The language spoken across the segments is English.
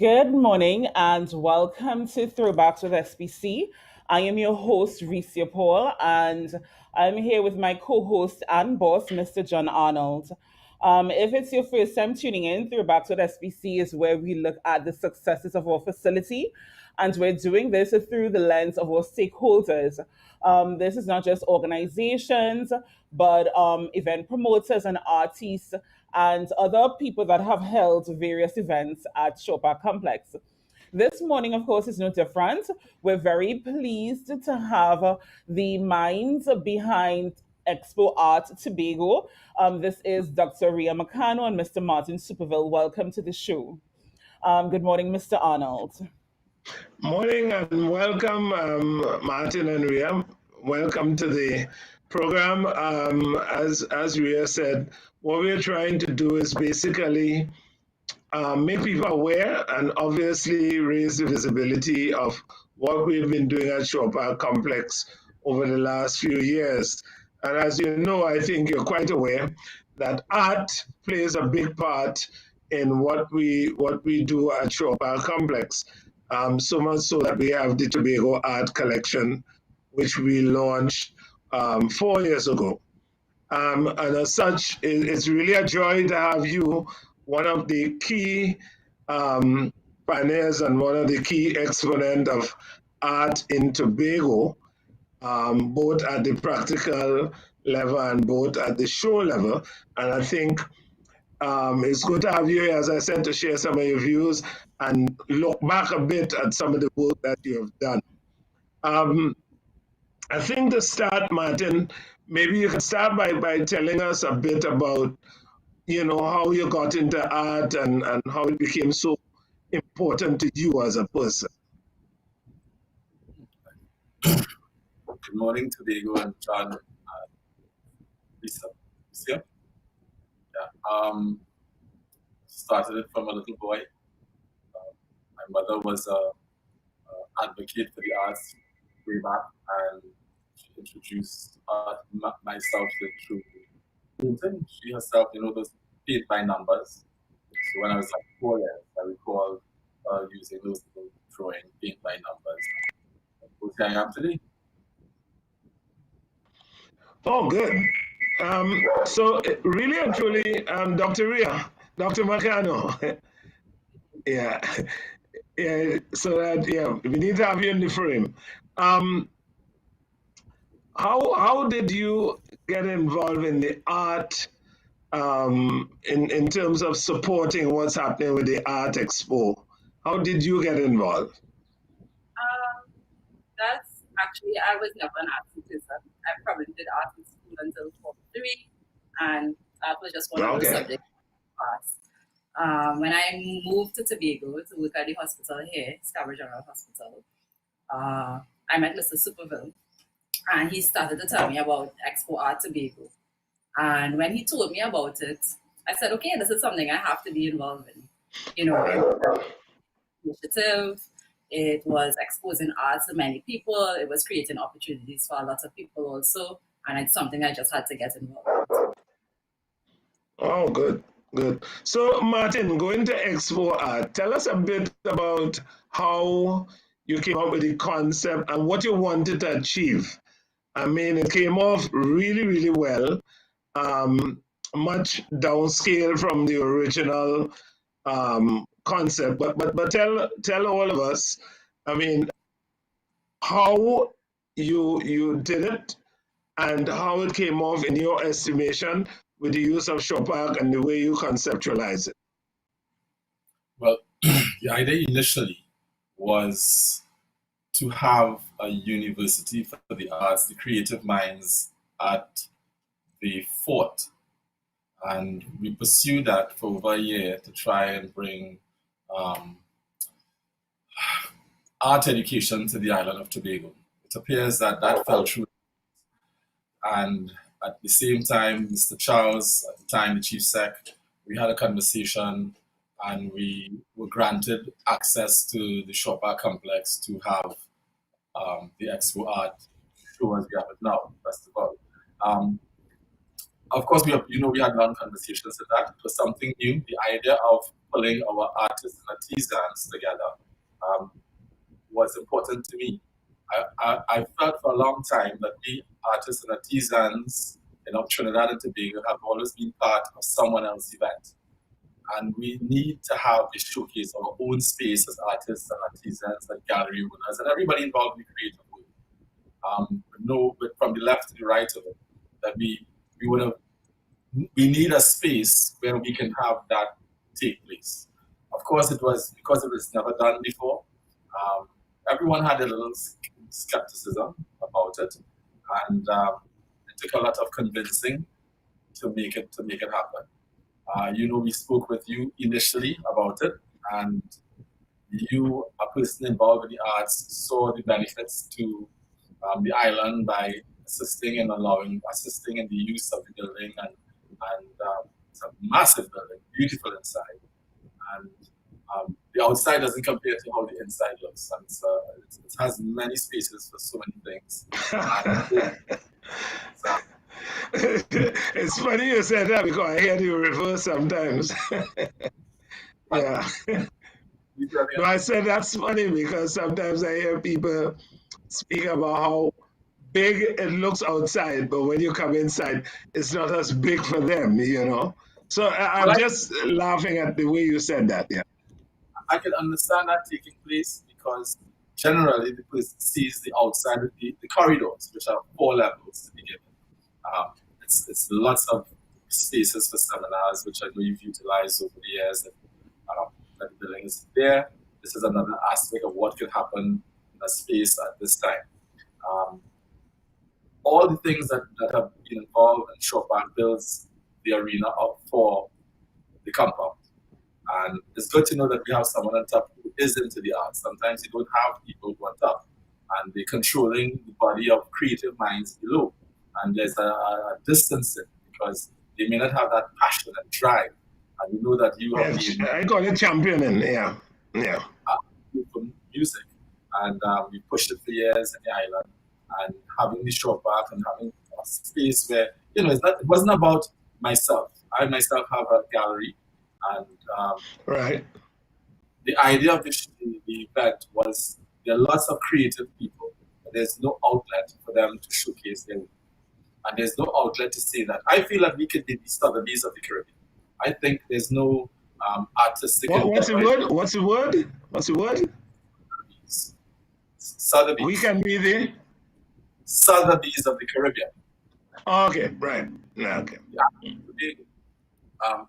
Good morning and welcome to Throwbacks with SPC. I am your host, Rhea Paul, and I'm here with my co host and boss, Mr. John Arnold. If it's your first time tuning in, Throwbacks with SPC is where we look at the successes of our facility, and we're doing this through the lens of our stakeholders. This is not just organizations, but event promoters and artists and other people that have held various events at Chopard Complex. This morning, of course, is no different. We're very pleased to have the minds behind Expo Art Tobago. This is Dr. Rhea Marcano and Mr. Martin Superville. Welcome to the show. Good morning, Mr. Arnold. Morning and welcome, Martin and Rhea. Welcome to the program. As Rhea said, what we're trying to do is basically make people aware and obviously raise the visibility of what we've been doing at Chopard Complex over the last few years. And as you know, I think you're quite aware that art plays a big part in what we do at Chopard Complex. So much so that we have the Tobago Art Collection, which we launched 4 years ago. And as such, it's really a joy to have you, one of the key pioneers and one of the key exponent of art in Tobago, both at the practical level and both at the show level. And I think it's good to have you here, as I said, to share some of your views and look back a bit at some of the work that you have done. I think to start, Martin, maybe you could start by telling us a bit about, how you got into art and how it became so important to you as a person. Good morning, Tobago and John and Lisa. Yeah. Started it from a little boy. My mother was an advocate for the arts way back, and she introduced myself through painting. She herself, those paint by numbers. So when I was like 4 years, I recall using those little drawing paint by numbers. What I am today. Oh, good. So really and truly, Dr. Rhea, Dr. Marcano. Yeah. Yeah. So that we need to have you in the frame. How did you get involved in the art in terms of supporting what's happening with the Art Expo? How did you get involved? That's actually, I was never an art person. I probably did art in school until Form 3, and that was just one of the subjects I passed. When I moved to Tobago to work at the hospital here, Scarborough General Hospital, I met Mr. Superville, and he started to tell me about Expo Art Tobago. And when he told me about it, I said, okay, this is something I have to be involved in. Initiative. It was exposing art to many people. It was creating opportunities for a lot of people also. And it's something I just had to get involved with. Oh, good. Good. So, Martin, going to Expo Art, tell us a bit about how you came up with the concept and what you wanted to achieve. I mean, it came off really, really well, much downscale from the original concept. But tell all of us, I mean, how you did it and how it came off in your estimation with the use of Chopard and the way you conceptualize it. Well, the idea initially was to have a university for the arts, the creative minds at the fort. And we pursued that for over a year to try and bring art education to the island of Tobago. It appears that fell through. And at the same time, Mr. Charles, at the time the chief sec, we had a conversation and we were granted access to the Chopard Complex to have the Expo Art show as we have it now, festival. Of course, we had long conversations with that. It was something new. The idea of pulling our artists and artisans together was important to me. I felt for a long time that we artists and artisans in Trinidad and Tobago have always been part of someone else's event. And we need to have a showcase our own space as artists and artisans and gallery owners and everybody involved in the creative world. But from the left to the right of it, that we need a space where we can have that take place. Of course, it was because it was never done before. Everyone had a little skepticism about it, and it took a lot of convincing to make it happen. We spoke with you initially about it, and you, a person involved in the arts, saw the benefits to the island by assisting in the use of the building, and it's a massive building, beautiful inside, and the outside doesn't compare to how the inside looks, and it has many spaces for so many things. It's funny you said that because I hear you reverse sometimes. Yeah. No, I said that's funny because sometimes I hear people speak about how big it looks outside, but when you come inside, it's not as big for them, So I'm just laughing at the way you said that, yeah. I can understand that taking place because generally the person sees the outside of the corridors, which are 4 levels to begin with. It's lots of spaces for seminars, which I know you've utilized over the years, that the building is there. This is another aspect of what could happen in a space at this time. All the things that have been involved in Chopin builds the arena up for the compound. And it's good to know that we have someone on top who is into the arts. Sometimes you don't have people who are on top, and they're controlling the body of creative minds below. And there's a distancing because they may not have that passion and drive. And we know that you have been... I call it championing, yeah. For music. And we pushed it for years in the island. And having the shop back and having a space where, it wasn't about myself. I myself have a gallery. And right. The idea of the event was there are lots of creative people, but there's no outlet for them to showcase their work. And there's no outlet to say that. I feel that we could be the Sotheby's of the Caribbean. I think there's no artistic... What's the word? Sotheby's. We can be the Sotheby's of the Caribbean. Oh, okay, right. Okay.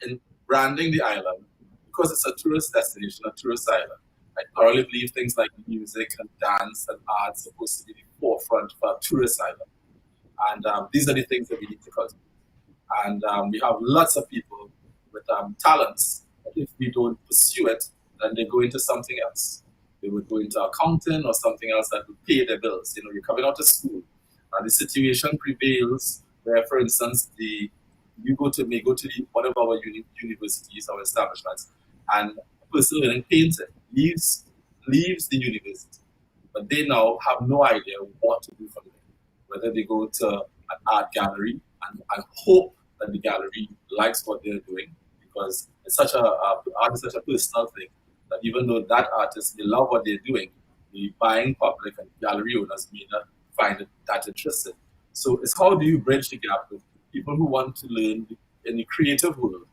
In branding the island, because it's a tourist destination, a tourist island, I thoroughly believe things like music and dance and art are supposed to be the forefront for a tourist island. And these are the things that we need to cultivate. And we have lots of people with talents, but if we don't pursue it, then they go into something else. They would go into accounting or something else that would pay their bills. You're coming out of school, and the situation prevails where, for instance, you may go to one of our universities or establishments, and a person learning painting leaves the university, but they now have no idea what to do from there. Whether they go to an art gallery and hope that the gallery likes what they're doing, because it's art is such a personal thing that even though that artist, they love what they're doing, the buying public and gallery owners may not find it that interesting. So it's how do you bridge the gap with people who want to learn in the creative world,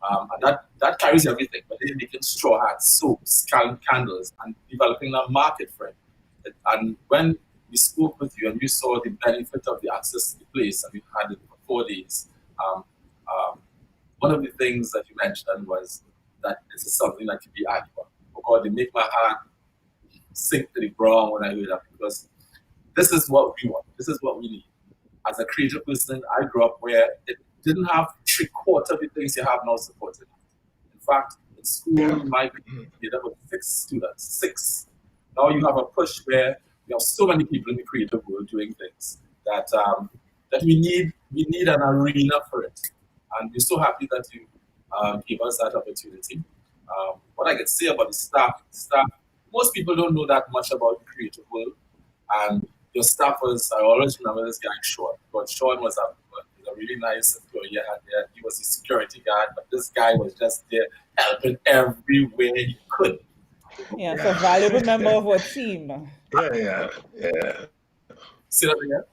and that carries everything. But they're making straw hats, soaps, candles, and developing a market for it. And when we spoke with you and you saw the benefit of the access to the place, and we had it for 4 days, one of the things that you mentioned was that this is something that can be added on. Oh God, they make my heart sink to the ground when I hear that, because this is what we want. This is what we need. As a creative person, I grew up where it didn't have 3/4 of the things you have now supported. In fact, in school, you might be up with 6 students. 6. Now you have a push where you have so many people in the creative world doing things that we need an arena for it. And we're so happy that you gave us that opportunity. What I can say about the staff, most people don't know that much about the creative world. And your staff I always remember this guy, Sean. But Sean was a really nice employee I had there. He was a security guard, but this guy was just there. helping everywhere he could. Yeah, so valuable member of our team. Yeah. See that again?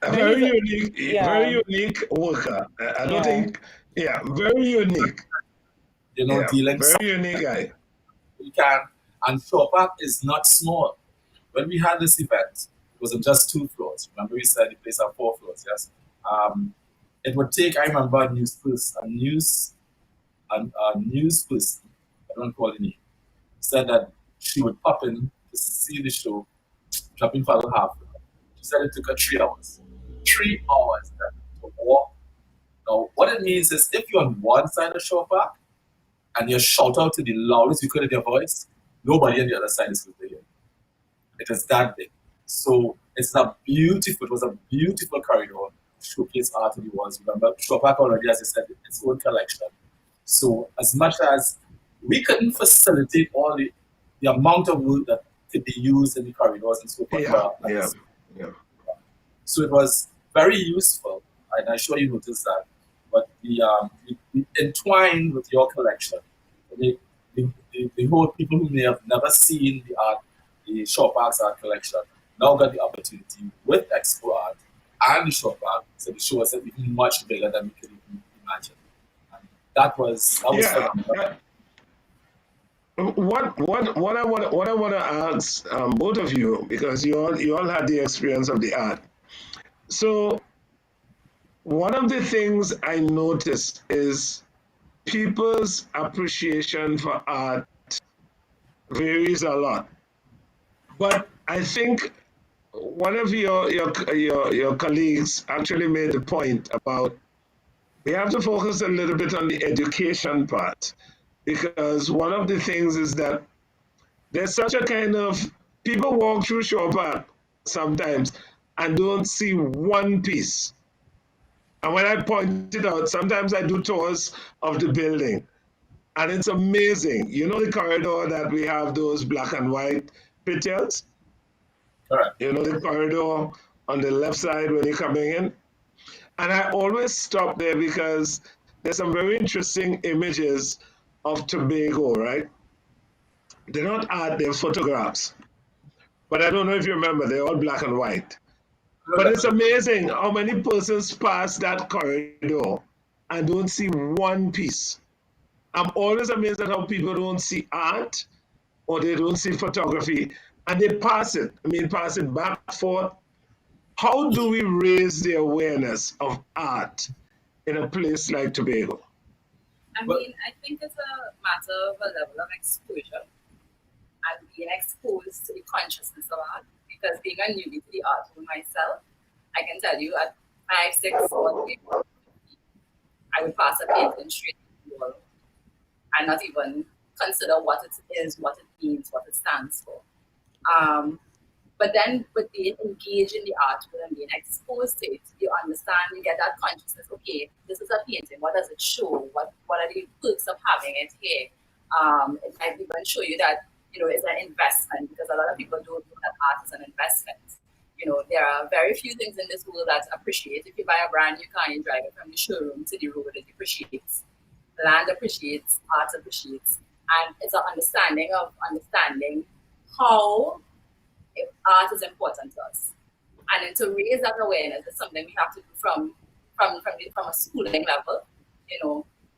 A No, he's very a, unique, very yeah, unique worker. I don't yeah, think, yeah, very unique. Yeah, Dealing very unique guy. you can. And Throwback is not small. When we had this event, it wasn't just 2 floors. Remember, we said the place had 4 floors. Yes. It would take. I remember a news person. I don't call the name. Said that she would pop in to see the show, drop in for a half an hour. She said it took her 3 hours. 3 hours to walk. Now, what it means is if you're on one side of Showback and you shout out to the loudest you could in your voice, nobody on the other side is going to hear. It is that big. So it was a beautiful corridor to showcase art in the walls. Remember, Showback already, as I said, its own collection. So as much as we couldn't facilitate all the amount of wood that could be used in the corridors and so forth. Yeah. So it was very useful, and I'm sure you noticed that. But we entwined with your collection. The whole people who may have never seen the Shop Arts art collection, now got the opportunity with Expo Art and the Shop Art. So the show was even much bigger than we could even imagine. And that was phenomenal. What I want to ask both of you, because you all had the experience of the art. So one of the things I noticed is people's appreciation for art varies a lot. But I think one of your colleagues actually made the point about we have to focus a little bit on the education part, because one of the things is that there's such a kind of people walk through Shaw Park sometimes and don't see one piece. And when I point it out, sometimes I do tours of the building, and it's amazing. You know the corridor that we have those black and white pictures? Correct. You know the corridor on the left side when you're coming in? And I always stop there because there's some very interesting images of Tobago, right? They're not art, they're photographs. But I don't know if you remember, they're all black and white. But it's amazing how many persons pass that corridor and don't see one piece. I'm always amazed at how people don't see art or they don't see photography and they pass it. I mean, pass it back, forth. How do we raise the awareness of art in a place like Tobago? I mean, I think it's a matter of a level of exposure and being exposed to the consciousness of art. Because being a newbie to the art for myself, I can tell you at 5, 6, or 8, I would pass a painting straight to the wall and not even consider what it is, what it means, what it stands for. But then with being engaged in the art and being exposed to it, you understand, you get that consciousness, okay, this is a painting, what does it show? What are the perks of having it here? It might even show you that, it's an investment, because a lot of people don't know that art is an investment. There are very few things in this world that appreciate. If you buy a brand new car and you drive it from the showroom to the road, it appreciates. Land appreciates, art appreciates. And it's an understanding how art is important to us. And then to raise that awareness is something we have to do from a schooling level,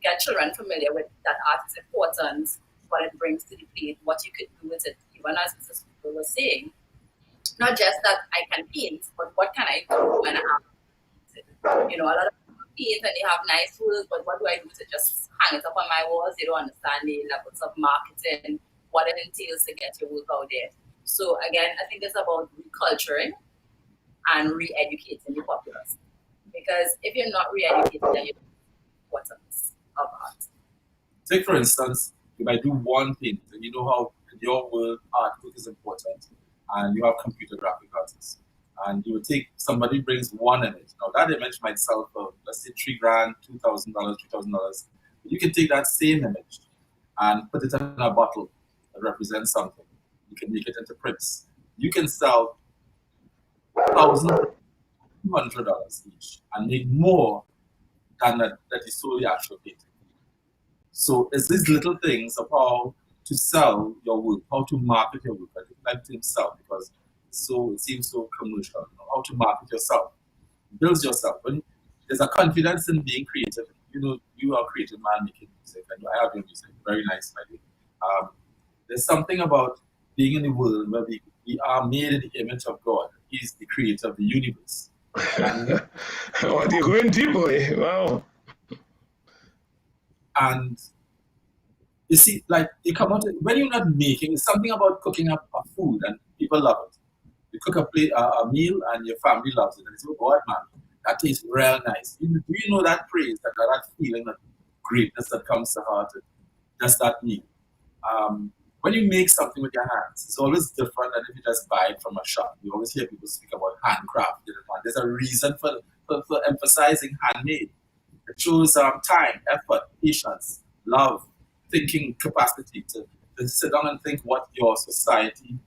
get children familiar with that art is important, what it brings to the plate, what you could do with it, even as Mrs. Cooper was saying. Not just that I can paint, but what can I do when I have it? A lot of people paint and they have nice work, but what do I do to just hang it up on my walls? They don't understand the levels of marketing, what it entails to get your work out there. So again, I think it's about reculturing and re-educating the populace. Because if you're not re-educated, then you don't know the importance of art. Take for instance, you might do one painting, and you know how in your world artwork is important, and you have computer graphic artists. And you would take, somebody brings one image. Now that image might sell for, let's say, $3,000, $2,000, $3,000. But you can take that same image and put it in a bottle that represents something. You can make it into prints. You can sell $1,200 each and make more than that is sold the actual painting. So it's these little things of how to sell your work, how to market your work. I don't like to sell because it seems so commercial. How to market yourself, build yourself. When there's a confidence in being creative, you are a creative man making music, and I have your music, very nice, by the way. There's something about being in the world where we are made in the image of God. He's the creator of the universe. And what you're going deep, boy. Wow. And you see, like you come out when you're not making, it's something about cooking up a food and people love it. You cook a meal and your family loves it. And it's oh God, man, that tastes real nice. Do you know that praise, that feeling, that greatness that comes to heart? Just that meal. When you make something with your hands, it's always different than if you just buy it from a shop. You always hear people speak about handcrafted. There's a reason for emphasizing handmade. It shows time, effort, patience, love, thinking capacity to sit down and think what your society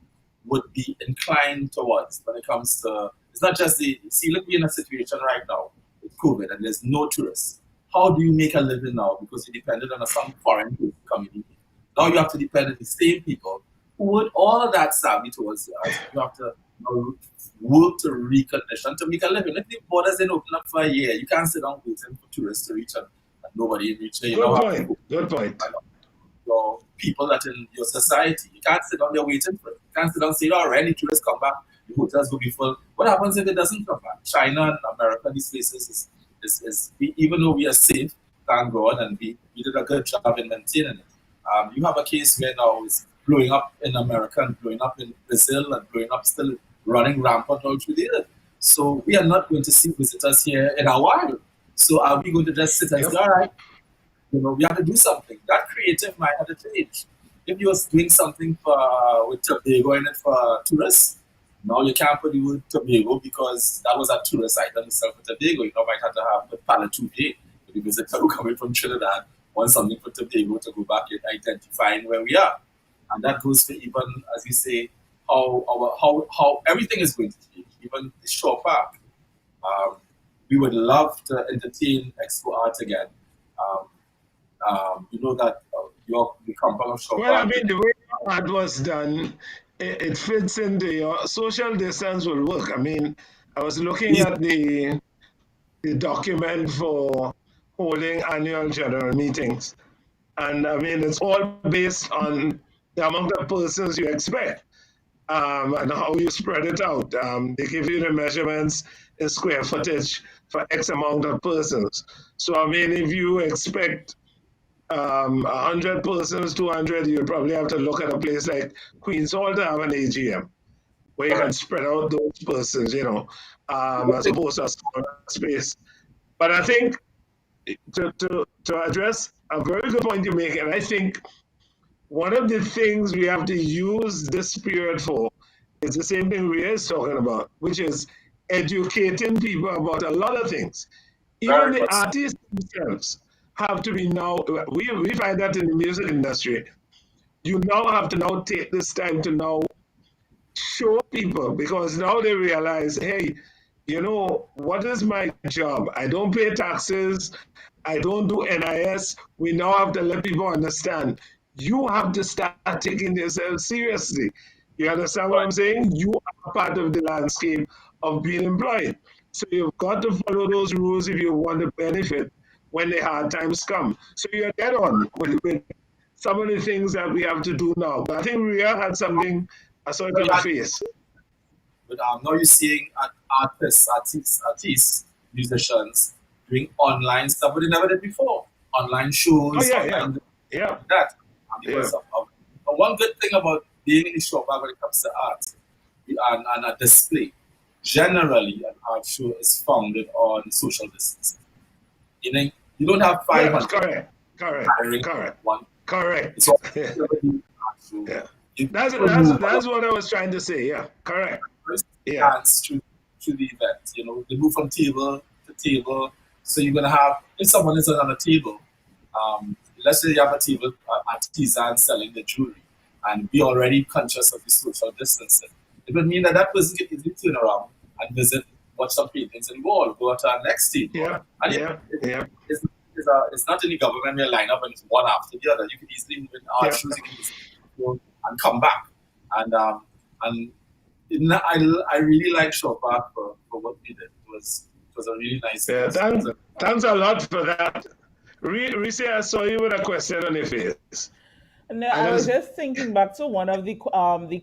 would be inclined towards when it comes to. It's not just look, we're in a situation right now with COVID and there's no tourists. How do you make a living now? Because you depended on some foreign community. Now you have to depend on the same people who would all of that savvy towards us. You have to work to recondition to make a living. If the borders didn't open up for a year, you can't sit down waiting for tourists to reach and nobody reach. Good point. Your people that in your society, you can't sit down there waiting for it. You can't sit down and say, all right, any tourists come back, the hotels will be full. What happens if it doesn't come back? China and America, these places even though we are safe, thank God, and we did a good job in maintaining it. You have a case where now it's blowing up in America and blowing up in Brazil and blowing up, still running rampant all through the earth. So we are not going to see visitors here in a while. So are we going to just sit and say, all right, we have to do something? That creative mind had to change. If you were doing something with Tobago in it for tourists, now you can't put the word Tobago because that was a tourist item itself for Tobago. You might have to have the palatoupe for the visitor who coming from Trinidad want something for Tobago to go back and identifying where we are. And that goes for even, as we say, how everything is going to change. Even the shore park. We would love to entertain Expo Art again. You know that the compound of shore Well, park. I mean, the way art was done, it fits into your social distance will work. I mean, I was looking at the document for holding annual general meetings. And I mean, it's all based on the amount of persons you expect and how you spread it out. They give you the measurements in square footage for X amount of persons. So, I mean, if you expect 100 persons, 200, you'll probably have to look at a place like Queen's Hall to have an AGM where you can spread out those persons, as opposed to a smaller space. But I think to address a very good point you make, and I think one of the things we have to use this period for is the same thing Rhea is talking about, which is educating people about a lot of things. Even the artists themselves have to be now, we find that in the music industry, you now have to now take this time to now show people, because now they realize, hey, what is my job? I don't pay taxes. I don't do NIS. We now have to let people understand you have to start taking yourself seriously. You understand what I'm saying? You are part of the landscape of being employed. So you've got to follow those rules if you want to benefit when the hard times come. So you're dead on with some of the things that we have to do now. But I think Rhea had something, I saw it on her face. But now you're seeing artists, musicians doing online stuff, but they never did before. Online shows, that. Because of one good thing about being in the shop when it comes to art and a display, generally an art show is founded on social distancing. You don't have 500. Correct. It's all That's what I was trying to say. Yeah, correct. Dance through the event. They move from table to table. So you're gonna have, if someone is on a table, let's say you have a table artisan selling the jewelry, and be already conscious of the social distancing. It would mean that person can easily turn around and watch some paintings and go to our next table. It's it's not any government where line up and it's one after the other. You can easily move in art shows, you can easily go and come back. And I really like Chopin for what we did. It was a really nice. Yeah, thanks a lot for that. Rhea, I saw you with a question on your face. No, I was just thinking back to one of the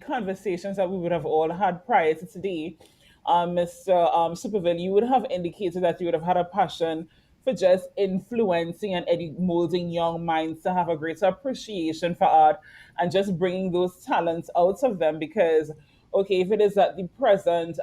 conversations that we would have all had prior to today. Mr. Superville, you would have indicated that you would have had a passion for just influencing and molding young minds to have a greater appreciation for art and just bringing those talents out of them. Because, okay, if it is at the present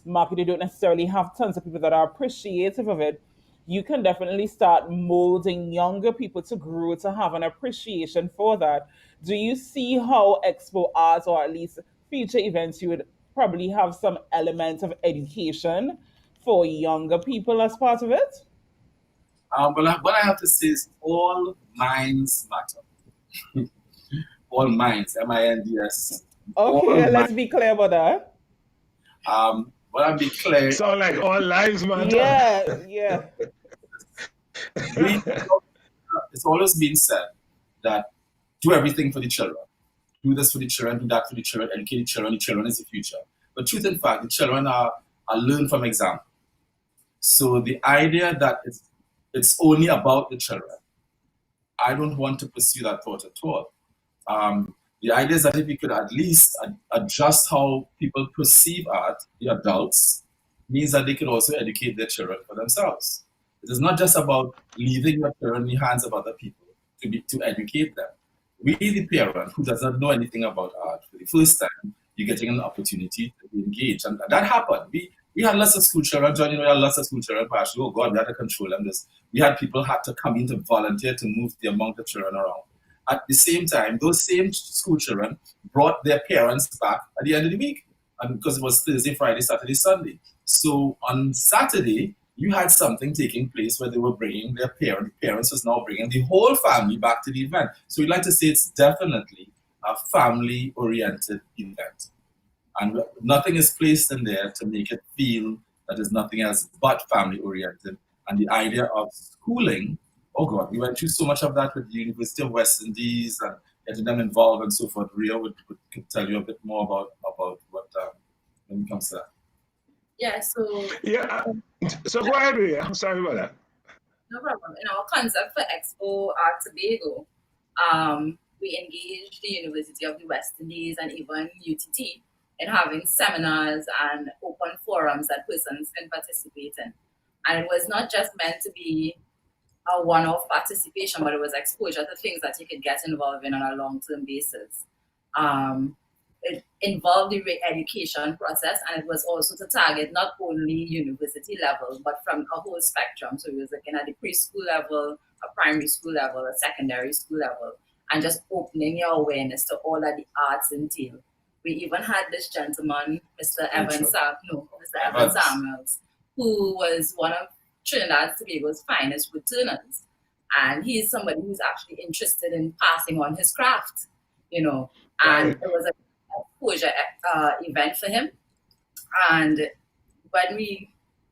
market, you don't necessarily have tons of people that are appreciative of it, you can definitely start molding younger people to grow to have an appreciation for that. Do you see how Expo Arts, or at least future events, you would probably have some element of education for younger people as part of it? But what I have to say is all minds matter. All minds, M-I-N-D-S. Okay, let's be clear about that. But I'll be clear. Sound like all lives matter. Yeah. It's always been said that do everything for the children. Do this for the children, do that for the children, educate the children is the future. But truth in fact, the children are learned from example. So the idea that it's only about the children, I don't want to pursue that thought at all. The idea is that if we could at least adjust how people perceive art, the adults, means that they could also educate their children for themselves. It is not just about leaving your children in the hands of other people to educate them. We, the parent who does not know anything about art, for the first time, you're getting an opportunity to be engaged. And that happened. We had lots of school children, John, we had lots of school children, oh God, we had to control them. We had people had to come in to volunteer to move the amount of children around. At the same time, those same school children brought their parents back at the end of the week, and because it was Thursday, Friday, Saturday, Sunday. So on Saturday, you had something taking place where they were bringing their parents was now bringing the whole family back to the event. So we'd like to say it's definitely a family-oriented event. And nothing is placed in there to make it feel that there's nothing else but family-oriented. And the idea of schooling, oh God, we went through so much of that with the University of West Indies and getting them involved and so forth. Rhea could tell you a bit more about what when it comes to that. Yeah, so... Yeah, so go ahead, Rhea. I'm sorry about that. No problem. In our concept for Expo Art Tobago, we engaged the University of the West Indies and even UTT in having seminars and open forums that persons can participate in. And it was not just meant to be a one-off participation, but it was exposure to things that you could get involved in on a long-term basis. It involved the education process, and it was also to target not only university level, but from a whole spectrum. So it was looking at the preschool level, a primary school level, a secondary school level, and just opening your awareness to all that the arts entail. We even had this gentleman, Mr. Evan Samuels, who was one of Trinidad and Tobago's finest returners. And he's somebody who's actually interested in passing on his craft, and it was a exposure event for him. And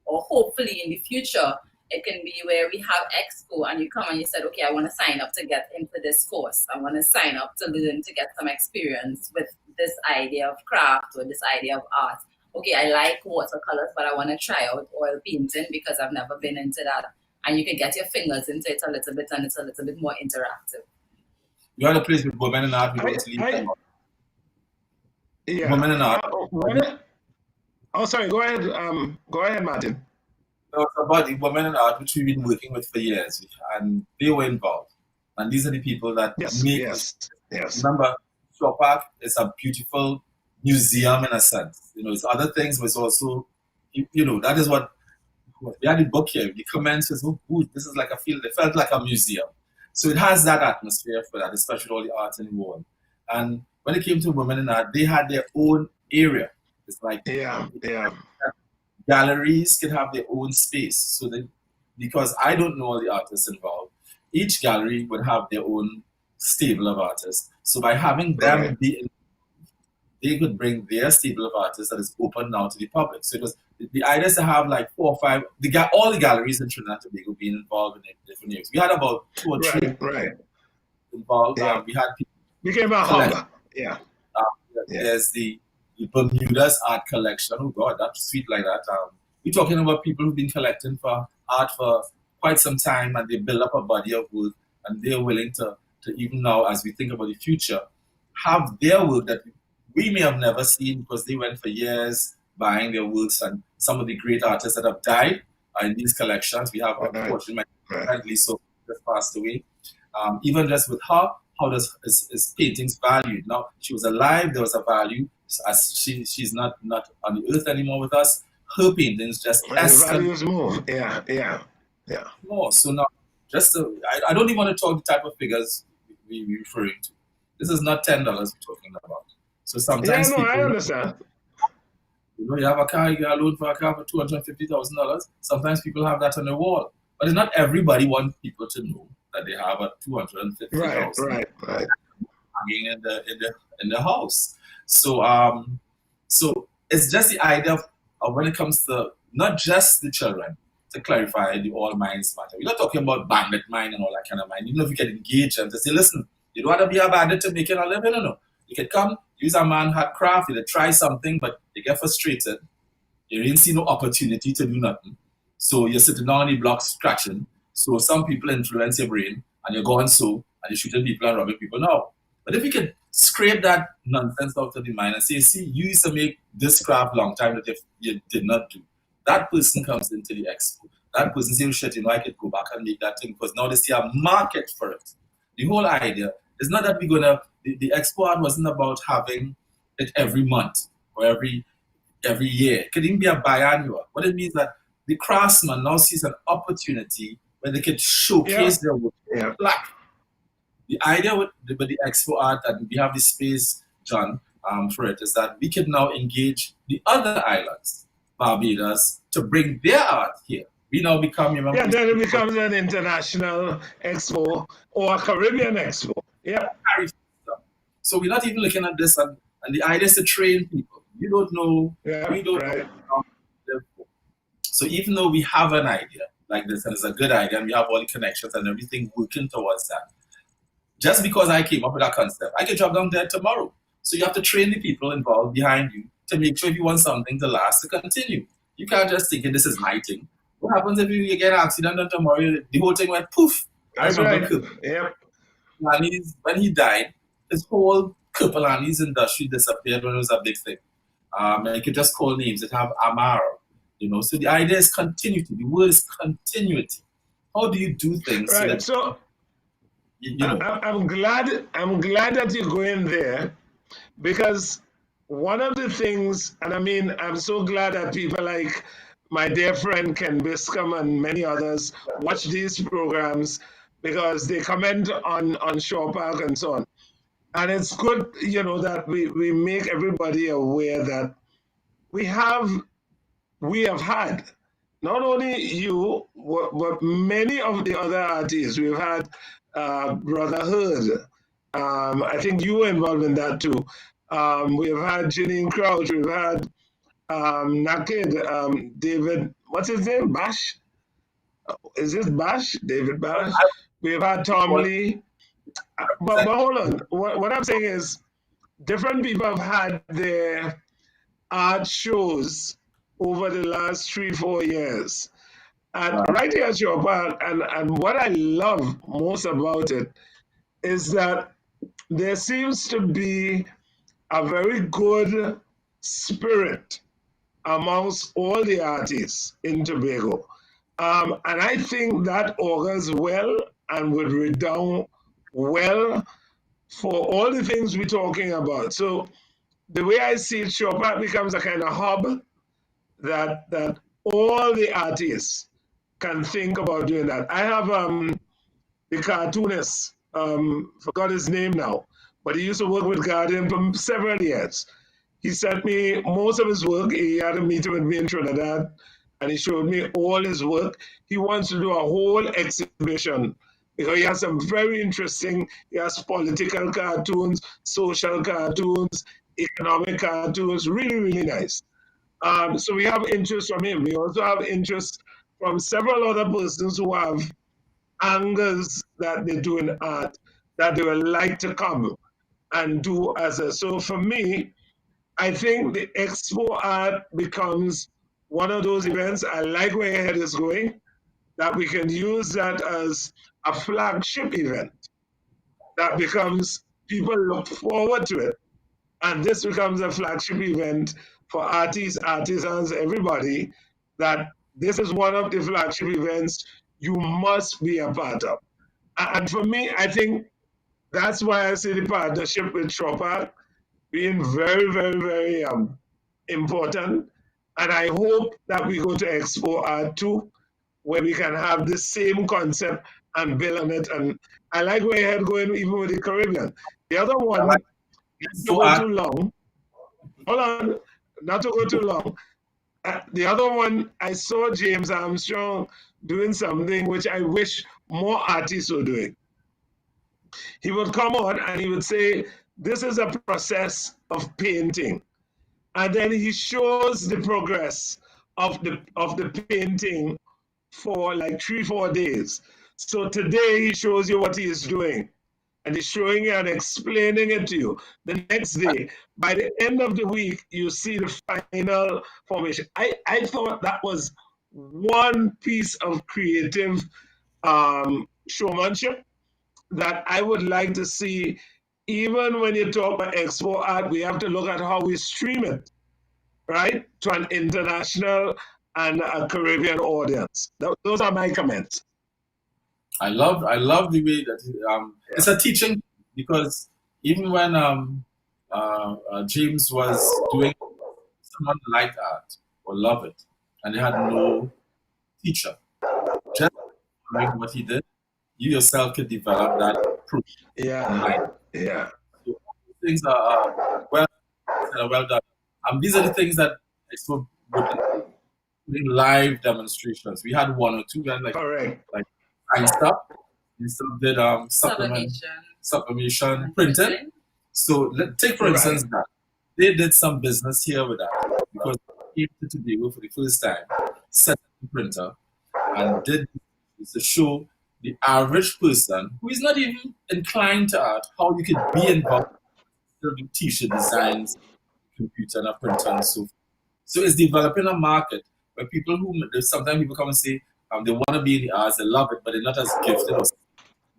hopefully in the future, it can be where we have Expo and you come and you said, okay, I want to sign up to get into this course. I want to sign up to learn, to get some experience with this idea of craft or this idea of art. Okay, I like watercolors, but I want to try out oil painting because I've never been into that. And you can get your fingers into it a little bit, and it's a little bit more interactive. You had a place with women in art. Women in art. Sorry. Go ahead, Martin. It's about the women in art, which we've been working with for years, and they were involved. And these are the people that Yes. Remember, Shaw Park is a beautiful museum in a sense. It's other things, but it's also, that is what we had the book here. The comments was, this is like a field. It felt like a museum. So it has that atmosphere for that, especially all the art involved. And when it came to women in art, they had their own area. It's like galleries can have their own space. So because I don't know all the artists involved, each gallery would have their own stable of artists. So by having them be they could bring their stable of artists that is open now to the public. So it was the idea is to have like 4 or 5, all the galleries in Trinidad and Tobago being involved in different areas. We had about 2 or 3 involved. Yeah. We had people became a hub. Yeah. There's the Bermuda's art collection. Oh God, that's sweet like that. We're talking about people who've been collecting for art for quite some time, and they build up a body of work, and they're willing to even now, as we think about the future, have their work that we may have never seen because they went for years buying their works, and some of the great artists that have died are in these collections. We have, unfortunately, my so just passed away. Even just with her, how is paintings valued? Now, she was alive, there was a value. As she's not on the earth anymore with us, her paintings just values move. Yeah. More. So now, I don't even want to talk the type of figures we're referring to. This is not $10 we're talking about. So sometimes people, I understand. You have a car, you get a loan for a car for $250,000. Sometimes people have that on their wall, but not everybody wants people to know that they have a $250,000 right. hanging in the house. So so it's just the idea of when it comes to not just the children, to clarify, the all minds matter. We're not talking about bandit mind and all that kind of mind. Even if you get engaged and to say, listen, you don't want to be a bandit to make it a living, no. You can come, use a man had craft, you try something, but you get frustrated. You didn't see no opportunity to do nothing. So you're sitting down on the block scratching. So some people influence your brain, and you're going and you're shooting people and robbing people now. But if you could scrape that nonsense out of the mind and say, see, you used to make this craft long time that you did not do. That person comes into the expo. That person says, shit, I could go back and make that thing because now they see a market for it. The whole idea is not that we're going to, the expo art wasn't about having it every month or every year. It could even be a biannual. What it means that the craftsman now sees an opportunity where they could showcase their work. The idea with the expo art, and we have the space, John, for it, is that we can now engage the other islands, Barbados, to bring their art here. We now become, then it becomes an international expo or a Caribbean expo. Yeah. So we're not even looking at this, and the idea is to train people. You don't know. We don't know. So even though we have an idea like this, and it's a good idea, and we have all the connections and everything working towards that, just because I came up with that concept, I can drop down there tomorrow. So you have to train the people involved behind you to make sure if you want something to last, to continue. You can't just think this is my thing. What happens if you get an accident and tomorrow the whole thing went poof? That's right. Yep. When he died, his whole Kupalani's industry disappeared when it was a big thing. And you could just call names that have Amaro. So the idea is continuity. The word is continuity. How do you do things? Right. So I'm glad that you're going there, because one of the things, and I'm so glad that people like my dear friend Ken Biscom and many others watch these programs, because they comment on Shore Park and so on. And it's good, that we make everybody aware that we have had, not only you, but many of the other artists. We've had Brotherhood. I think you were involved in that too. We've had Janine Crouch. We've had Naked, David, what's his name? Bash? Is this Bash? David Bash? We've had Tom Lee. But hold on. What I'm saying is, different people have had their art shows over the last 3-4 years. And right here at Shore Park, and what I love most about it is that there seems to be a very good spirit amongst all the artists in Tobago. And I think that augurs well and would redound well for all the things we're talking about. So the way I see it, Shore Park becomes a kind of hub that all the artists can think about doing that. I have the cartoonist, forgot his name now, but he used to work with Guardian for several years. He sent me most of his work. He had a meeting with me in Trinidad, and he showed me all his work. He wants to do a whole exhibition, because he has some very interesting, he has political cartoons, social cartoons, economic cartoons, really, really nice. So we have interest from him. We also have interest from several other persons who have angles that they do in art that they would like to come and do as a. So for me, I think the Expo Art becomes one of those events. I like where your head is going, that we can use that as a flagship event that becomes, people look forward to it. And this becomes a flagship event for artists, artisans, everybody, that this is one of the flagship events you must be a part of. And for me, I think that's why I see the partnership with Tropa being very, very, very important. And I hope that we go to Expo Art too, where we can have the same concept and build on it. And I like where you had going even with the Caribbean. The other one, not to go too long. Hold on, not to go too long. The other one, I saw James Armstrong doing something which I wish more artists were doing. He would come on and he would say, this is a process of painting. And then he shows the progress of the painting for like 3-4 days. So today he shows you what he is doing. And he's showing you and explaining it to you. The next day, by the end of the week, you see the final formation. I thought that was one piece of creative showmanship that I would like to see. Even when you talk about Expo Art, we have to look at how we stream it, right? To an international and a Caribbean audience. Those are my comments. I love the way that it's a teaching, because even when James was doing, someone liked art or loved it, and they had no teacher. Just like what he did, you yourself could develop that proof. Yeah. So things are well done. These are the things that Expo would doing live demonstrations. We had one or two, and like stuff. We still did sublimation printing. So take for instance that they did some business here with that, because they came to Tobago for the first time, set up the printer, and did to show the average person who is not even inclined to art how you could be involved in t-shirt designs, computer and a printer and so forth. So it's developing a market where people sometimes people come and say they want to be in the arts, they love it, but they're not as gifted or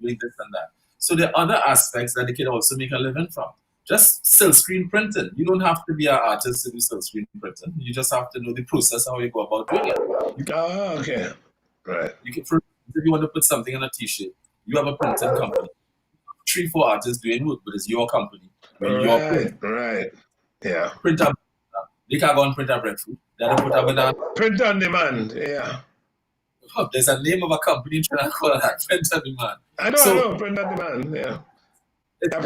doing this and that. So there are other aspects that they can also make a living from. Just silk screen printing. You don't have to be an artist to do silk screen printing. You just have to know the process how you go about doing it. Okay. Right. If you want to put something on a t-shirt, you have a printing company. 3-4 artists doing work, but it's your company. Right. Yeah. Printer. They can go and print a breadfruit. Print on demand. Yeah. Oh, there's a name of a company trying to call that print on demand. I know, print on demand. Yeah. So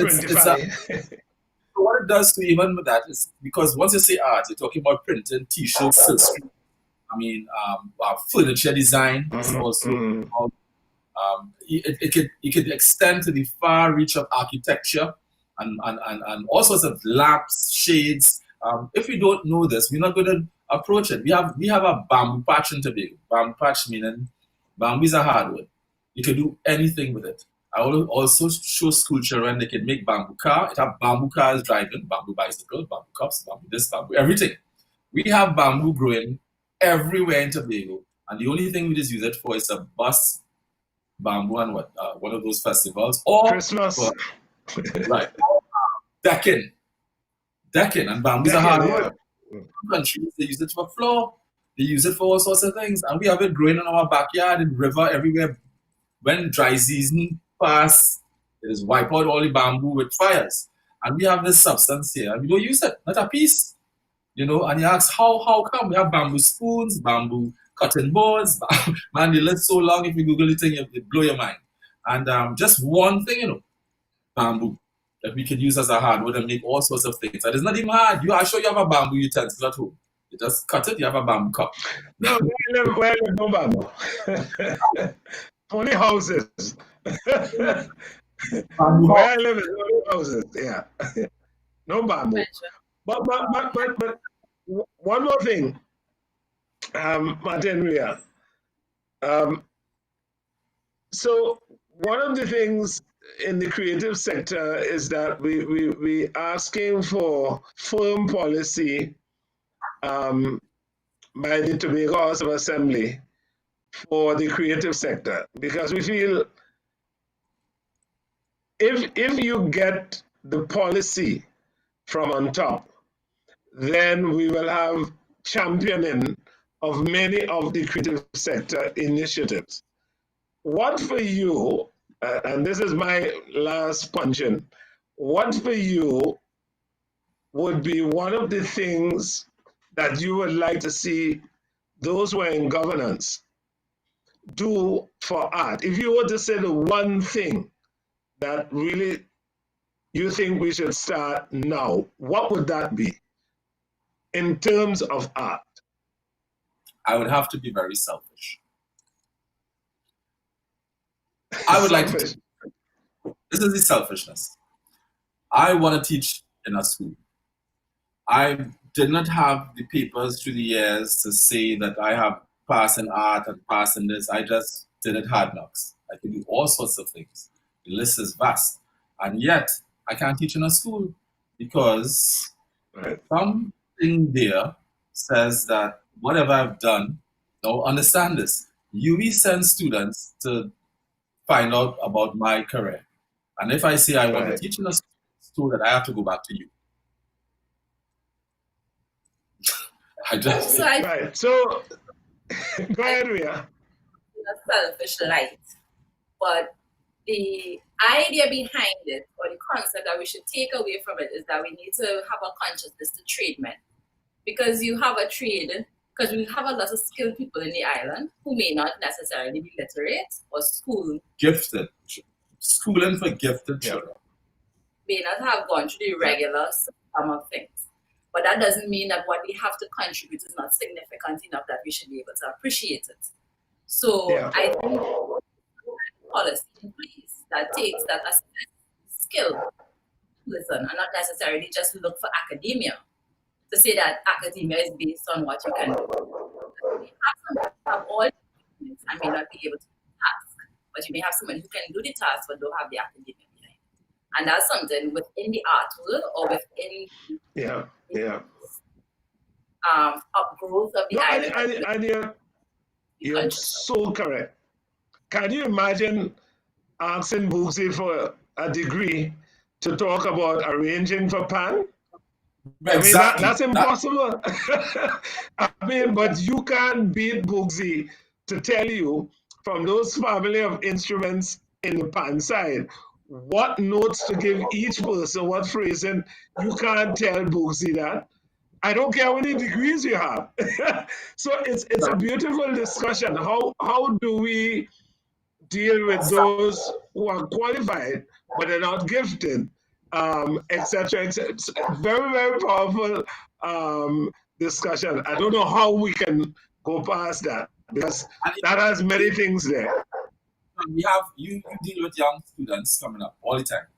what it does to even with that is, because once you say art, you're talking about printing, t-shirts, silk screen. Furniture design is also. It could extend to the far reach of architecture and all sorts of lamps, shades. If we don't know this, we're not going to approach it. We have a bamboo patch in Tobago. Bamboo patch meaning bamboo is a hardwood. You can do anything with it. I will also show school children they can make bamboo car. It have bamboo cars driving, bamboo bicycle, bamboo cups, bamboo this, bamboo everything. We have bamboo growing everywhere in Tobago, and the only thing we just use it for is a bus bamboo and one of those festivals or Christmas, right? Decking, and bamboo is a hardwood. Countries they use it for floor, they use it for all sorts of things, and we have it growing in our backyard, in river, everywhere. When dry season pass, it is wipe out all the bamboo with fires, and we have this substance here, and we don't use it, not a piece. And you ask how come we have bamboo spoons, bamboo cutting boards. Man, they live so long. If you Google it, it blow your mind. And just one thing, bamboo that we could use as a hardwood and make all sorts of things. And it's not even hard. I'm sure you have a bamboo utensil at home. You just cut it. You have a bamboo cup. No, where I live, no bamboo. Only houses. Where I live is only houses. Yeah, no bamboo. But one more thing, Martin Rhea. So one of the things in the creative sector is that we asking for firm policy by the Tobago House of Assembly for the creative sector, because we feel if you get the policy from on top, then we will have championing of many of the creative sector initiatives. What for you, and this is my last punch in, what for you would be one of the things that you would like to see those who are in governance do for art? If you were to say the one thing that really you think we should start now, what would that be in terms of art? I would have to be very selfish. I would like to teach. This is the selfishness. I want to teach in a school. I did not have the papers through the years to say that I have passed in art and passed in this. I just did it hard knocks. I can do all sorts of things. The list is vast. And yet, I can't teach in a school because something there says that whatever I've done, now understand this. UWI sends students to find out about my career. And if I say I want to teach in a school, that I have to go back to you. So, go ahead, Rhea. A selfish light, but the idea behind it, or the concept that we should take away from it, is that we need to have a consciousness to trade men, because you have a trade. Because we have a lot of skilled people in the island who may not necessarily be literate or gifted. Schooling for gifted children. May not have gone through the regular system of things. But that doesn't mean that what we have to contribute is not significant enough that we should be able to appreciate it. So I think policy in place that takes that as skill, listen, and not necessarily just look for academia. To say that academia is based on what you can do. You have all the documents and may not be able to do the task, but you may have someone who can do the task but don't have the academia behind. And that's something within the art world or within upgrowth of the island. And you're so correct. Can you imagine asking Booksy for a degree to talk about arranging for pan? Exactly. That's impossible. I mean, but you can't beat Booksy to tell you from those family of instruments in the pan side what notes to give each person, what phrasing. You can't tell Booksy that. I don't care how many degrees you have. So it's a beautiful discussion. How do we deal with those who are qualified but are not gifted? Etc. It's very, very powerful discussion. I don't know how we can go past that because that has many things there. We have you deal with young students coming up all the time,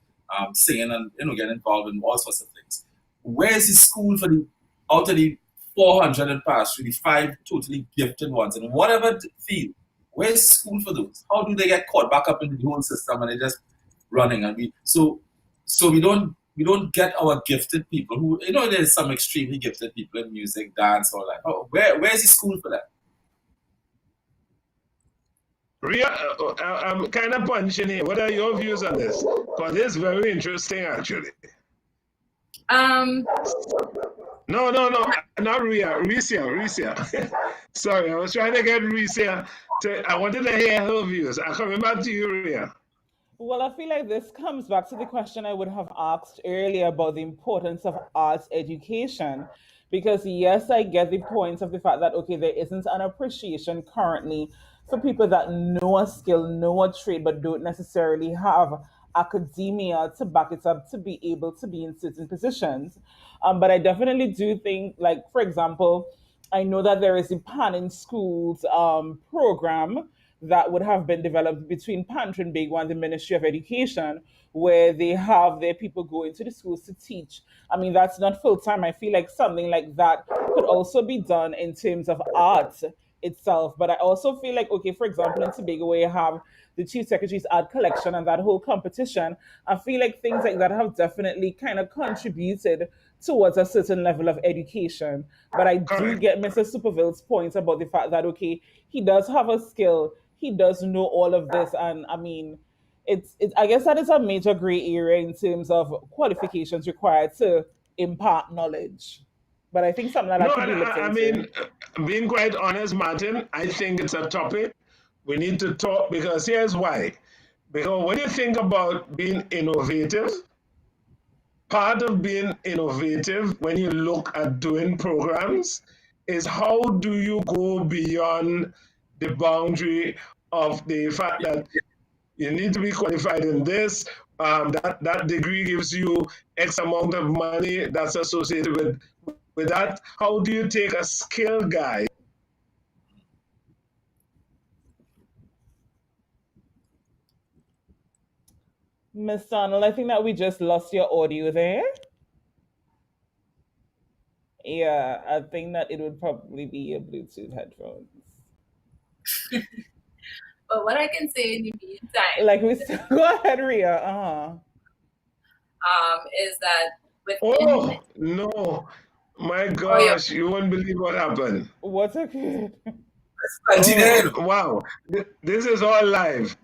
singing and getting involved in all sorts of things. Where is the school for the out of the 400 that pass through the 5 totally gifted ones in whatever field? Where is school for those? How do they get caught back up into the whole system and they're just running? And so we don't get our gifted people who, there's some extremely gifted people in music, dance, all that. Oh, where's the school for that? Rhea, I'm kind of punching here. What are your views on this? Because it's very interesting, actually. No, not Rhea. Rhea. Sorry, I was trying to get Rhea I wanted to hear her views. I'm coming back to you, Rhea. Well, I feel like this comes back to the question I would have asked earlier about the importance of arts education. Because yes, I get the point of the fact that, okay, there isn't an appreciation currently for people that know a skill, know a trade, but don't necessarily have academia to back it up to be able to be in certain positions. But I definitely do think, like, for example, I know that there is a Pan in Schools program that would have been developed between Pantry Big and the Ministry of Education, where they have their people going to the schools to teach. I mean, that's not full time. I feel like something like that could also be done in terms of art itself. But I also feel like, okay, for example, in Tobago, where you have the Chief Secretary's art collection and that whole competition, I feel like things like that have definitely kind of contributed towards a certain level of education. But I do Correct. get Mr. Superville's point about the fact that, okay, he does have a skill, he does know all of this. And I mean, it's I guess that is a major gray area in terms of qualifications required to impart knowledge. But I think something like No, that could be looked I into. mean, being quite honest, Martin, I think it's a topic we need to talk because here's why. Because when you think about being innovative, part of being innovative when you look at doing programs is how do you go beyond the boundary of the fact that you need to be qualified in this. That degree gives you X amount of money that's associated with that. How do you take a skilled guy? Miss Donald, I think that we just lost your audio there. Yeah, I think that it would probably be your Bluetooth headphones. But what I can say in the meantime, Like we said, go ahead, Rhea. is that within, Oh no, my oh yeah, gosh, you won't believe what happened. What's okay? Oh wow, this is all live.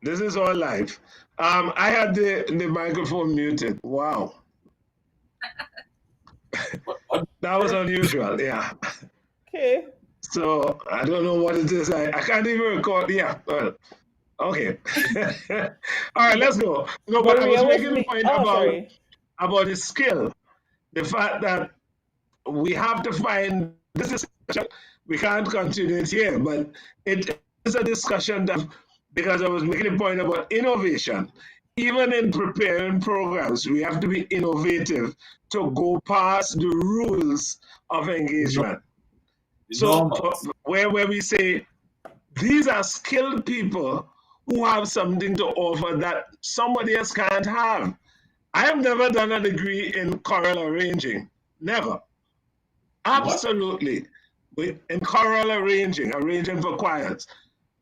This is all live. I had the microphone muted. Wow. That was unusual. Yeah. Okay. So I don't know what it is. I can't even record. Yeah. Well, okay. All right, let's go. No, but But I was Rhea was making the point oh sorry. about the skill. The fact that we have to find this is we can't continue it here, but it is a discussion that because I was making a point about innovation. Even in preparing programs, we have to be innovative to go past the rules of engagement. So where we say these are skilled people who have something to offer that somebody else can't have. I have never done a degree in choral arranging. Never. Absolutely. In choral arranging for choirs.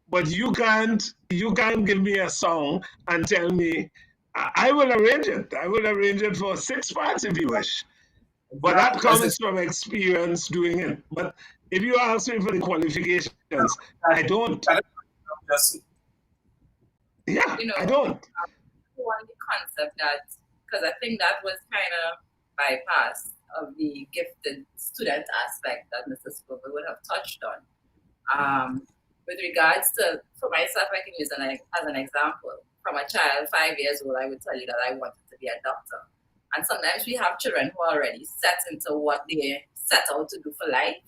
But you can't give me a song and tell me I will arrange it. I will arrange it for 6 parts if you wish. But that comes from experience doing it. But if you ask me for the qualifications, I don't. Yeah, you know, I don't. one the concept that, because I think that was kind of bypassed of the gifted student aspect that Mr. Superville would have touched on. With regards to, for myself, I can use as an example. From a child, 5 years old, I would tell you that I wanted to be a doctor. And sometimes we have children who are already set into what they set out to do for life,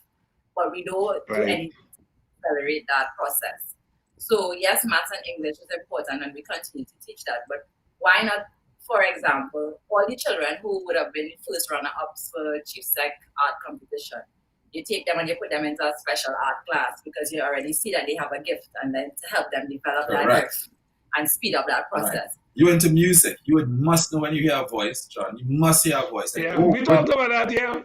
but we don't do anything to accelerate that process. So yes, maths and English is important and we continue to teach that, but why not, for example, all the children who would have been first runner-ups for Chief Sec art competition, you take them and you put them into a special art class because you already see that they have a gift, and then to help them develop that gift and speed up that process. Right. You into music, you must know when you hear a voice, John. You must hear a voice. Yeah, we talked about that, yeah.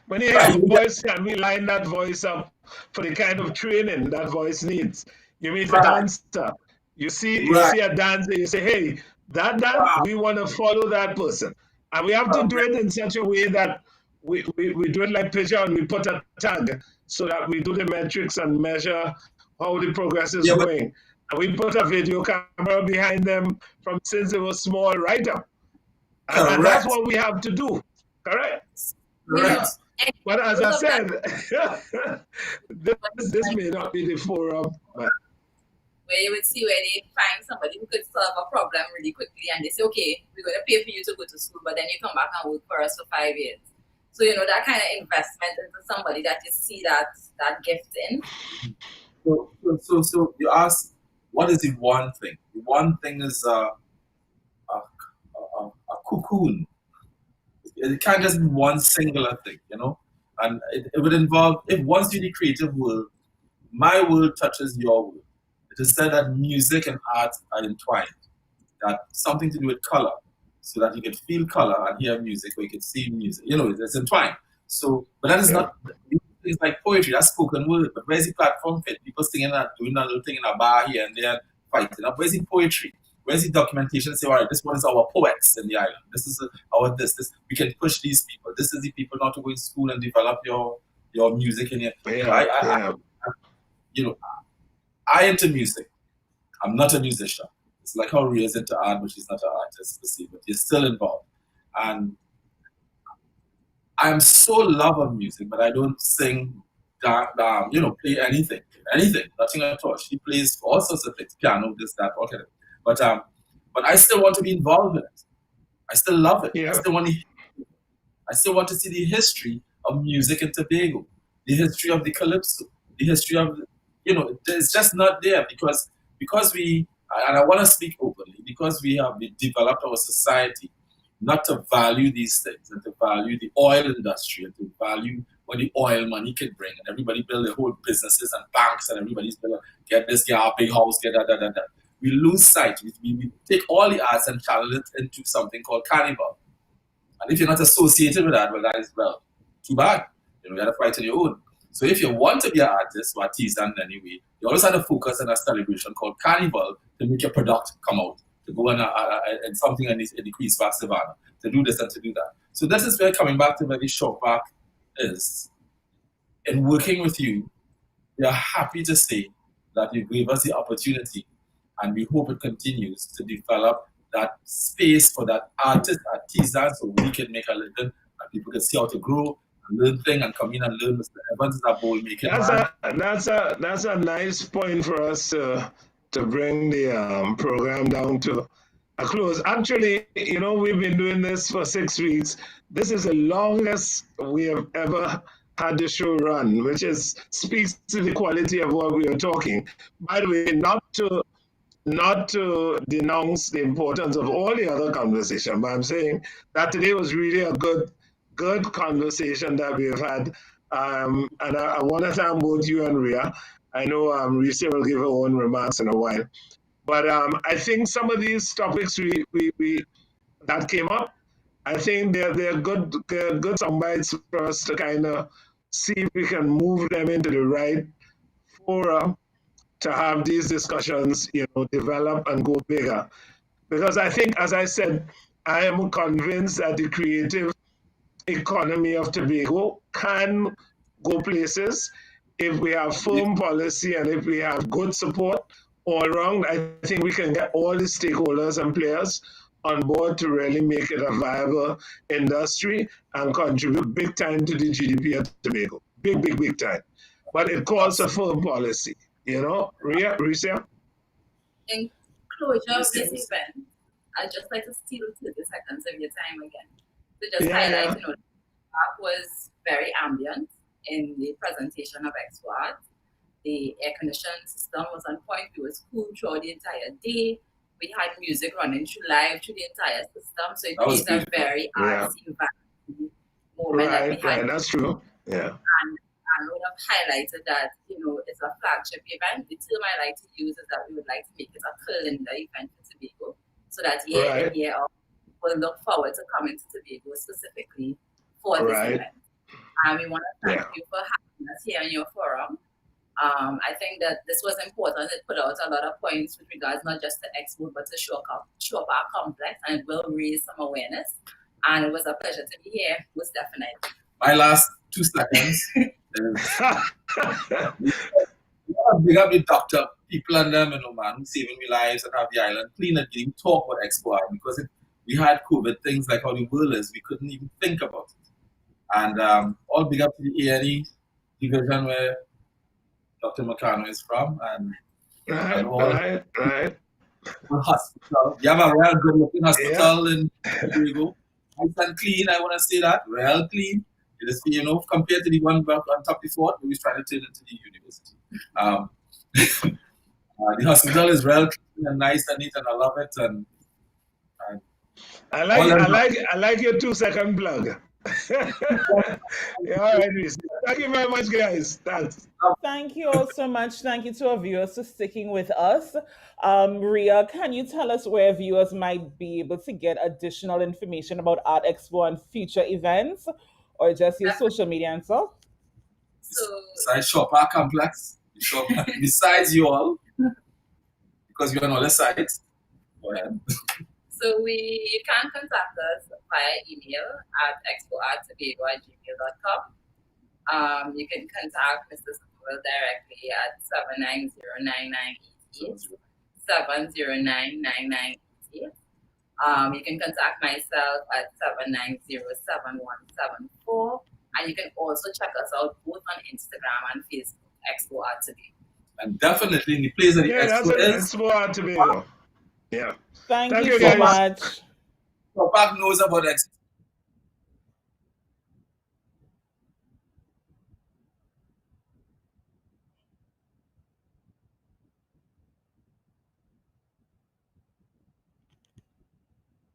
When you hear a voice, can we line that voice up for the kind of training that voice needs? You mean a dancer. You see a dancer, you say, hey, that we want to follow that person. And we have to do it in such a way that we do it like picture and we put a tag so that we do the metrics and measure how the progress is going. And we put a video camera behind them from since they were small right up. And that's what we have to do. Correct? Correct. But as I said, this may not be the forum. But where you would see where they find somebody who could solve a problem really quickly and they say, okay, we're going to pay for you to go to school, but then you come back and work for us for 5 years. So, that kind of investment into somebody that you see that gift in. So you ask, what is the one thing? The one thing is a cocoon. It can't just be one singular thing, and it would involve, if once you're in the creative world, my world touches your world. It is said that music and art are entwined, that something to do with color, so that you can feel color and hear music, or you can see music. It's entwined. So, but that is not things like poetry. That's spoken word. But where's the platform fit? People singing and doing a little thing in a bar here and there, fighting. Where's the poetry? Where's the documentation? Say, all right, this one is our poets in the island. This is our this. We can push these people. This is the people not to go in school and develop your music in here. I into music. I'm not a musician. It's like how Rhea's into art, but she's not an artist per se, but you're still involved. And I'm so love of music, but I don't sing, play anything, nothing at all. She plays all sorts of things, piano, this, that, all kind of. But I still want to be involved in it. I still love it. Yeah. I still want to see the history of music in Tobago, the history of the calypso, the history of, it's just not there because we, and I want to speak openly, because we have developed our society not to value these things and to value the oil industry and to value what the oil money can bring, and everybody build their whole businesses and banks and everybody's build, get this, get our big house, get that. We lose sight. We take all the arts and channel it into something called carnival. And if you're not associated with that, that is, too bad. You got to fight on your own. So if you want to be an artist or artisan anyway, you always have to focus on a celebration called carnival to make your product come out, to go on and something in the Queen's Park Savannah, to do this and to do that. So this is where coming back to where the shop back is. In working with you, we are happy to say that you gave us the opportunity, and we hope it continues to develop that space for that artisan, so we can make a living and people can see how to grow and learn things and come in and learn. Mr. Evans is a bowl making man. That's a nice point for us to bring the program down to a close. Actually, we've been doing this for 6 weeks. This is the longest we have ever had the show run, which speaks to the quality of what we are talking. By the way, not to denounce the importance of all the other conversation, but I'm saying that today was really a good conversation that we've had. And I want to thank both you and Rhea. I know Rhea will give her own remarks in a while. But I think some of these topics we that came up, I think they're good soundbites for us to kind of see if we can move them into the right forum to have these discussions, develop and go bigger. Because I think, as I said, I am convinced that the creative economy of Tobago can go places if we have firm policy and if we have good support all around. I think we can get all the stakeholders and players on board to really make it a viable industry and contribute big time to the GDP of Tobago. Big time. But it calls for firm policy. Rhea? In closure of this event, I'd just like to steal 30 seconds of your time again. To just highlight, the park was very ambient in the presentation of Expo Art. The air conditioning system was on point. It was cool throughout the entire day. We had music running live through the entire system. So it was a very artsy moment that we had. That's true. Yeah. And would have highlighted that, it's a flagship event. The term I like to use is that we would like to make it a calendar event for Tobago, so that year in, year out, we'll look forward to coming to Tobago specifically for this event. And we want to thank you for having us here in your forum. I think that this was important. It put out a lot of points with regards not just to Expo, but to show up our complex, and it will raise some awareness. And it was a pleasure to be here, most definitely. My last 2 seconds. Big up the doctor, people and them, man, who saving me lives and have the island clean and getting talk about Expo Art, because we had COVID, things like how the world is, we couldn't even think about it. And all big up to the A&E division where Dr. Marcano is from, and right. Hospital. You have a real good looking hospital in Tobago. Nice and clean, I want to say that, real clean. It is, compared to the one on top before, we was trying to turn into the university. The hospital is real clean and nice and neat, and I love it. And I like your 2-second plug. Yeah, all right, Reese. Thank you very much, guys. Thanks. Thank you all so much. Thank you to our viewers for sticking with us. Rhea, can you tell us where viewers might be able to get additional information about Art Expo and future events, or just your social media and stuff? So, besides Shopper Complex, besides you all, because we're on other sites. Go ahead. So you can contact us via email at expoarttobago@gmail.com. You can contact Mr. Superville directly at 790-9988. 7099988. You can contact myself at 790-7174. And you can also check us out both on Instagram and Facebook, Expo Art Tobago. And definitely in the place of the that's Expo it. is. Expo Art Tobago. Yeah. Thank you you, so guys. much. Shopper knows about Expo.